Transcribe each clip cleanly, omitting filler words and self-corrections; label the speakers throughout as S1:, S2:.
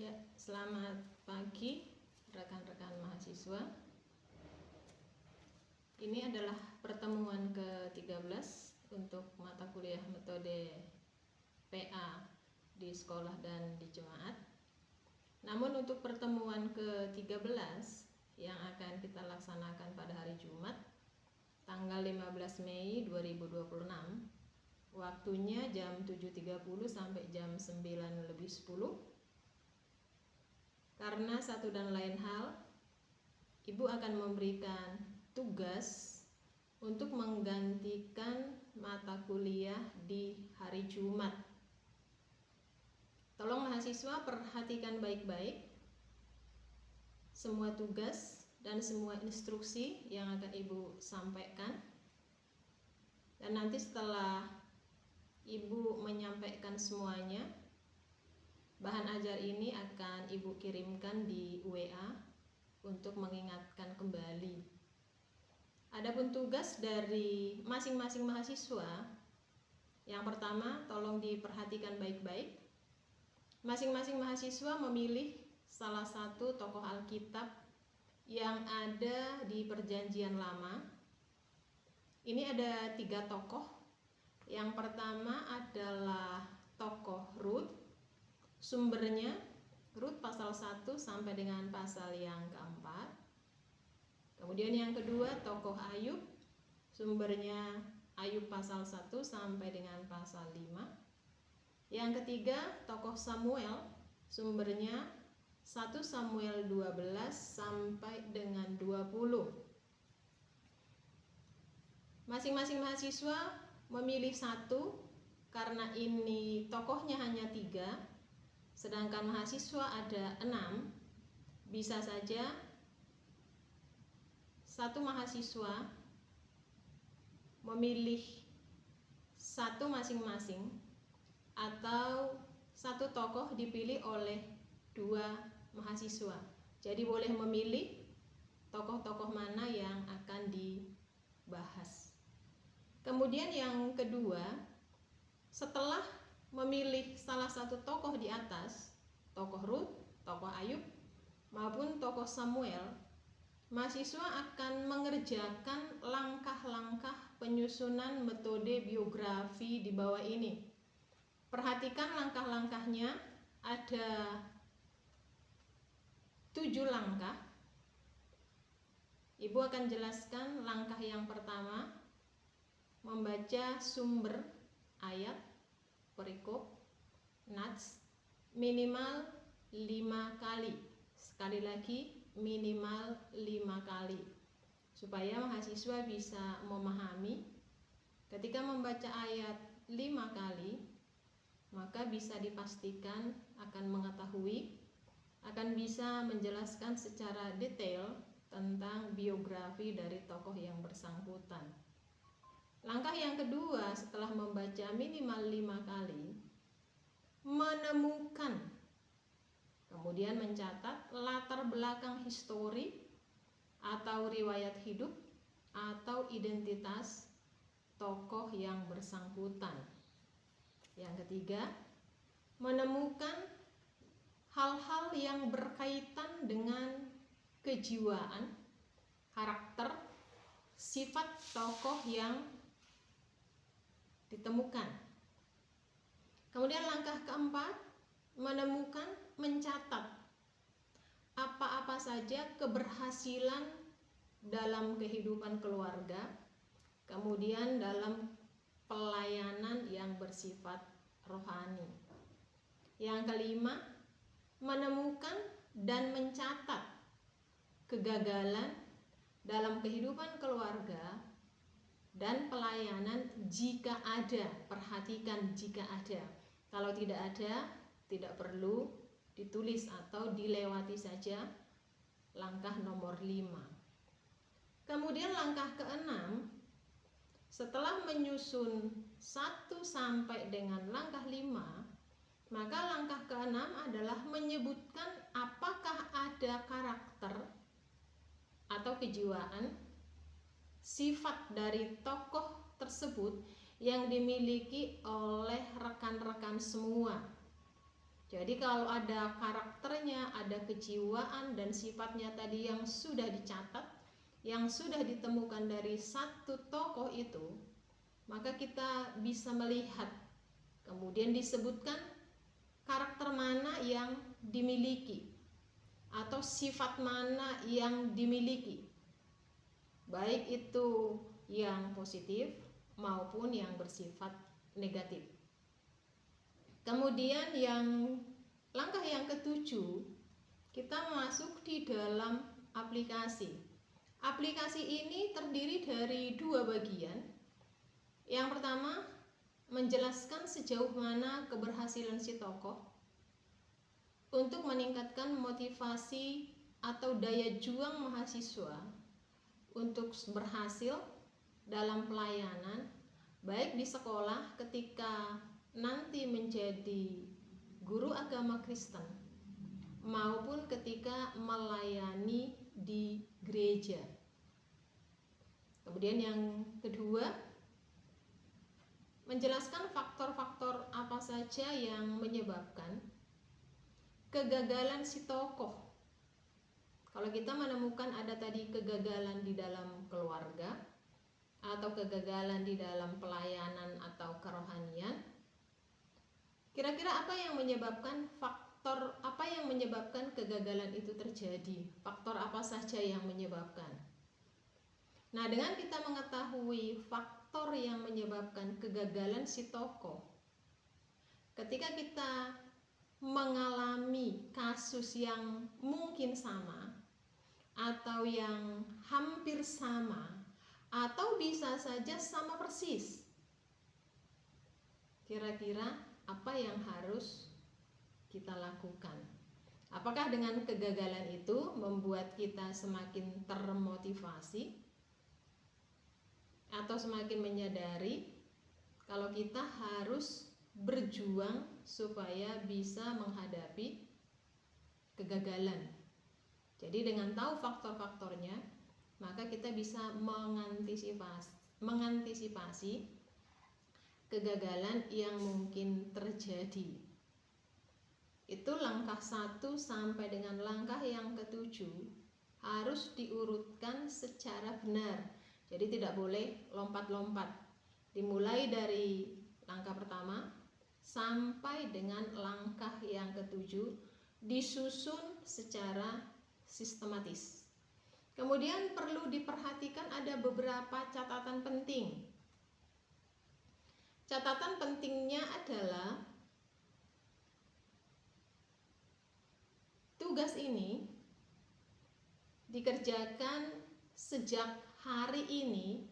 S1: Ya, selamat pagi rekan-rekan mahasiswa. Ini adalah pertemuan ke-13 untuk mata kuliah metode PA di sekolah dan di jemaat. Namun untuk pertemuan ke-13 yang akan kita laksanakan pada hari Jumat tanggal 15 Mei 2026, waktunya jam 7.30 sampai jam 9:10. Karena satu dan lain hal, Ibu akan memberikan tugas untuk menggantikan mata kuliah di hari Jumat. Tolong mahasiswa perhatikan baik-baik semua tugas dan semua instruksi yang akan Ibu sampaikan. Dan nanti setelah Ibu menyampaikan semuanya, bahan ajar ini akan Ibu kirimkan di WA untuk mengingatkan kembali. Adapun tugas dari masing-masing mahasiswa, yang pertama tolong diperhatikan baik-baik. Masing-masing mahasiswa memilih salah satu tokoh Alkitab yang ada di Perjanjian Lama. Ini ada 3 tokoh. Yang pertama adalah tokoh Rut. Sumbernya Rut pasal 1 sampai dengan pasal yang keempat. Kemudian yang kedua tokoh Ayub. Sumbernya Ayub pasal 1 sampai dengan pasal 5. Yang ketiga tokoh Samuel. Sumbernya 1 Samuel 12 sampai dengan 20. Masing-masing mahasiswa memilih satu karena ini tokohnya hanya 3. Sedangkan mahasiswa ada 6, bisa saja satu mahasiswa memilih satu masing-masing atau satu tokoh dipilih oleh 2 mahasiswa. Jadi boleh memilih tokoh-tokoh mana yang akan dibahas. Kemudian yang kedua, setelah memilih salah satu tokoh di atas, tokoh Rut, tokoh Ayub, maupun tokoh Samuel, mahasiswa akan mengerjakan langkah-langkah penyusunan metode biografi di bawah ini. Perhatikan langkah-langkahnya, ada 7 langkah. Ibu akan jelaskan langkah yang pertama, membaca sumber ayat, perikop, nats minimal 5 kali. Sekali lagi minimal 5 kali, supaya mahasiswa bisa memahami. Ketika membaca ayat 5 kali, maka bisa dipastikan akan mengetahui, akan bisa menjelaskan secara detail tentang biografi dari tokoh yang bersangkutan. Langkah yang kedua, setelah membaca minimal 5 kali, menemukan, kemudian mencatat latar belakang histori atau riwayat hidup atau identitas tokoh yang bersangkutan. Yang ketiga, menemukan hal-hal yang berkaitan dengan kejiwaan, karakter, sifat tokoh yang ditemukan. Kemudian langkah keempat, menemukan, mencatat apa-apa saja keberhasilan dalam kehidupan keluarga, kemudian dalam pelayanan yang bersifat rohani. Yang kelima, menemukan dan mencatat kegagalan dalam kehidupan keluarga dan pelayanan jika ada. Perhatikan jika ada. Kalau tidak ada, tidak perlu ditulis atau dilewati saja langkah nomor 5. Kemudian langkah keenam, setelah menyusun 1 sampai dengan langkah 5, maka langkah keenam adalah menyebutkan apakah ada karakter atau kejiwaan, sifat dari tokoh tersebut yang dimiliki oleh rekan-rekan semua. Jadi kalau ada karakternya, ada kejiwaan dan sifatnya tadi yang sudah dicatat, yang sudah ditemukan dari satu tokoh itu, maka kita bisa melihat. Kemudian disebutkan karakter mana yang dimiliki atau sifat mana yang dimiliki, baik itu yang positif maupun yang bersifat negatif. Kemudian langkah yang ketujuh, kita masuk di dalam aplikasi. Aplikasi ini terdiri dari dua bagian. Yang pertama, menjelaskan sejauh mana keberhasilan si tokoh untuk meningkatkan motivasi atau daya juang mahasiswa untuk berhasil dalam pelayanan, baik di sekolah ketika nanti menjadi guru agama Kristen maupun ketika melayani di gereja. Kemudian yang kedua, menjelaskan faktor-faktor apa saja yang menyebabkan kegagalan si tokoh. Kalau kita menemukan ada tadi kegagalan di dalam keluarga atau kegagalan di dalam pelayanan atau kerohanian, kira-kira apa yang menyebabkan kegagalan itu terjadi? Faktor apa saja yang menyebabkan? Nah, dengan kita mengetahui faktor yang menyebabkan kegagalan si tokoh, ketika kita mengalami kasus yang mungkin sama atau yang hampir sama atau bisa saja sama persis, kira-kira apa yang harus kita lakukan? Apakah dengan kegagalan itu membuat kita semakin termotivasi atau semakin menyadari kalau kita harus berjuang supaya bisa menghadapi kegagalan? Jadi dengan tahu faktor-faktornya, maka kita bisa mengantisipasi kegagalan yang mungkin terjadi. Itu langkah 1 sampai dengan langkah yang ketujuh harus diurutkan secara benar. Jadi tidak boleh lompat-lompat. Dimulai dari langkah pertama sampai dengan langkah yang ketujuh disusun secara sistematis. Kemudian perlu diperhatikan ada beberapa catatan penting. Catatan pentingnya adalah tugas ini dikerjakan sejak hari ini,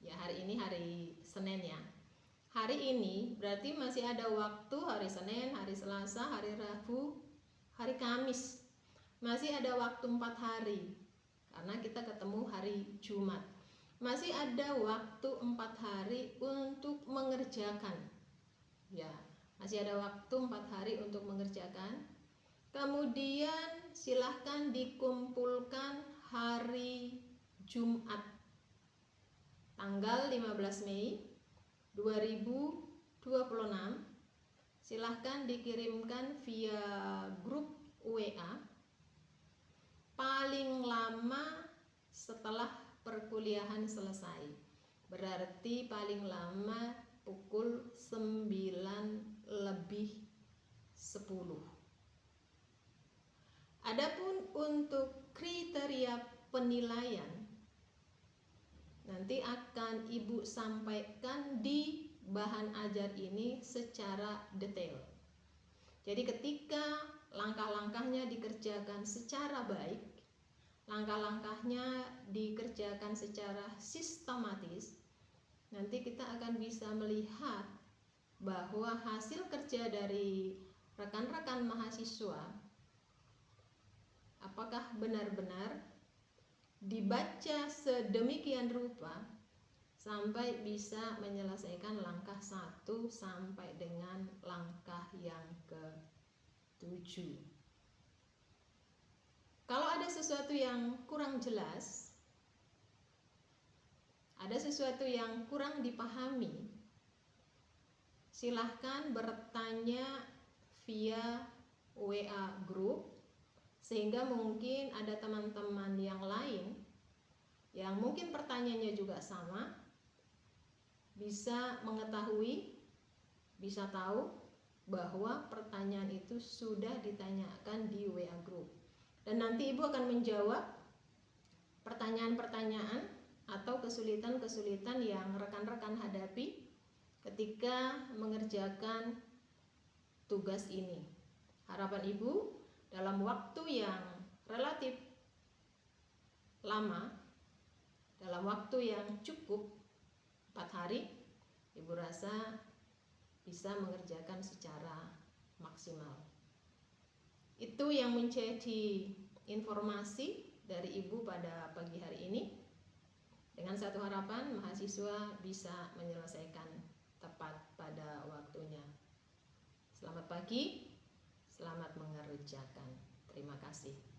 S1: ya hari ini hari Senin ya. Hari ini berarti masih ada waktu hari Senin, hari Selasa, hari Rabu, hari Kamis. Masih ada waktu 4 hari karena kita ketemu hari Jumat. Masih ada waktu 4 hari untuk mengerjakan. Ya, masih ada waktu 4 hari untuk mengerjakan. Kemudian silahkan dikumpulkan hari Jumat tanggal 15 Mei 2026. Silahkan dikirimkan via grup WA paling lama setelah perkuliahan selesai. Berarti paling lama pukul 9:10. Adapun untuk kriteria penilaian nanti akan Ibu sampaikan di bahan ajar ini secara detail. Jadi ketika langkah-langkahnya dikerjakan secara baik, langkah-langkahnya dikerjakan secara sistematis, nanti kita akan bisa melihat bahwa hasil kerja dari rekan-rekan mahasiswa apakah benar-benar dibaca sedemikian rupa sampai bisa menyelesaikan langkah 1 sampai dengan langkah yang ke-7. Kalau ada sesuatu yang kurang jelas, ada sesuatu yang kurang dipahami, silahkan bertanya via WA group, sehingga mungkin ada teman-teman yang lain yang mungkin pertanyaannya juga sama, bisa mengetahui, bisa tahu bahwa pertanyaan itu sudah ditanyakan di WA group. Dan nanti Ibu akan menjawab pertanyaan-pertanyaan atau kesulitan-kesulitan yang rekan-rekan hadapi ketika mengerjakan tugas ini. Harapan Ibu dalam waktu yang relatif lama, dalam waktu yang cukup 4 hari, Ibu rasa bisa mengerjakan secara maksimal. Itu yang menjadi informasi dari Ibu pada pagi hari ini. Dengan satu harapan, mahasiswa bisa menyelesaikan tepat pada waktunya. Selamat pagi, selamat mengerjakan. Terima kasih.